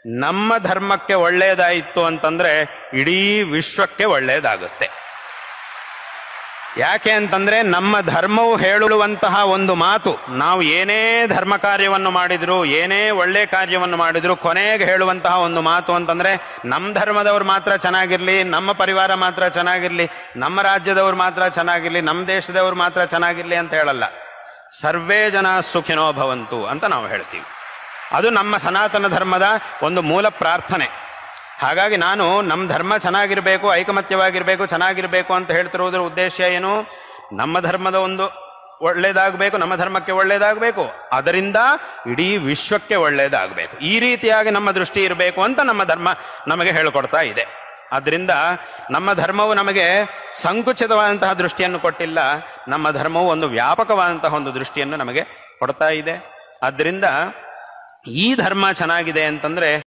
ನಮ್ಮ ಧರ್ಮಕ್ಕೆ ಒಳ್ಳೆಯದಾಯಿತು ಅಂತಂದ್ರೆ ಇಡೀ ವಿಶ್ವಕ್ಕೆ ಒಳ್ಳೆಯದಾಗುತ್ತೆ. ಯಾಕೆ ಅಂತಂದ್ರೆ ನಮ್ಮ ಧರ್ಮವು ಹೇಳುವಂತಹ ಒಂದು ಮಾತು, ನಾವು ಏನೇ ಧರ್ಮ ಕಾರ್ಯವನ್ನು ಮಾಡಿದ್ರು, ಏನೇ ಒಳ್ಳೆ ಕಾರ್ಯವನ್ನು ಮಾಡಿದ್ರು, ಕೊನೆಗೆ ಹೇಳುವಂತಹ ಒಂದು ಮಾತು ಅಂತಂದ್ರೆ ನಮ್ಮ ಧರ್ಮದವ್ರು ಮಾತ್ರ ಚೆನ್ನಾಗಿರ್ಲಿ, ನಮ್ಮ ಪರಿವಾರ ಮಾತ್ರ ಚೆನ್ನಾಗಿರ್ಲಿ, ನಮ್ಮ ರಾಜ್ಯದವ್ರು ಮಾತ್ರ ಚೆನ್ನಾಗಿರ್ಲಿ, ನಮ್ಮ ದೇಶದವ್ರು ಮಾತ್ರ ಚೆನ್ನಾಗಿರ್ಲಿ ಅಂತ ಹೇಳಲ್ಲ. ಸರ್ವೇ ಜನ ಸುಖಿನೋ ಭವಂತು ಅಂತ ನಾವು ಹೇಳ್ತೀವಿ. ಅದು ನಮ್ಮ ಸನಾತನ ಧರ್ಮದ ಒಂದು ಮೂಲ ಪ್ರಾರ್ಥನೆ. ಹಾಗಾಗಿ ನಾನು ನಮ್ಮ ಧರ್ಮ ಚೆನ್ನಾಗಿರ್ಬೇಕು, ಐಕಮತ್ಯವಾಗಿರ್ಬೇಕು, ಚೆನ್ನಾಗಿರ್ಬೇಕು ಅಂತ ಹೇಳ್ತಿರೋದ್ರ ಉದ್ದೇಶ ಏನು? ನಮ್ಮ ಧರ್ಮದ ಒಂದು ಒಳ್ಳೇದಾಗಬೇಕು, ನಮ್ಮ ಧರ್ಮಕ್ಕೆ ಒಳ್ಳೇದಾಗಬೇಕು, ಅದರಿಂದ ಇಡೀ ವಿಶ್ವಕ್ಕೆ ಒಳ್ಳೇದಾಗಬೇಕು. ಈ ರೀತಿಯಾಗಿ ನಮ್ಮ ದೃಷ್ಟಿ ಇರಬೇಕು ಅಂತ ನಮ್ಮ ಧರ್ಮ ನಮಗೆ ಹೇಳಿಕೊಡ್ತಾ ಇದೆ. ಆದ್ದರಿಂದ ನಮ್ಮ ಧರ್ಮವು ನಮಗೆ ಸಂಕುಚಿತವಾದಂತಹ ದೃಷ್ಟಿಯನ್ನು ಕೊಟ್ಟಿಲ್ಲ, ನಮ್ಮ ಧರ್ಮವು ಒಂದು ವ್ಯಾಪಕವಾದಂತಹ ಒಂದು ದೃಷ್ಟಿಯನ್ನು ನಮಗೆ ಕೊಡ್ತಾ ಇದೆ. ಆದ್ದರಿಂದ ಈ ಧರ್ಮ ಚೆನ್ನಾಗಿದೆ ಅಂತಂದ್ರೆ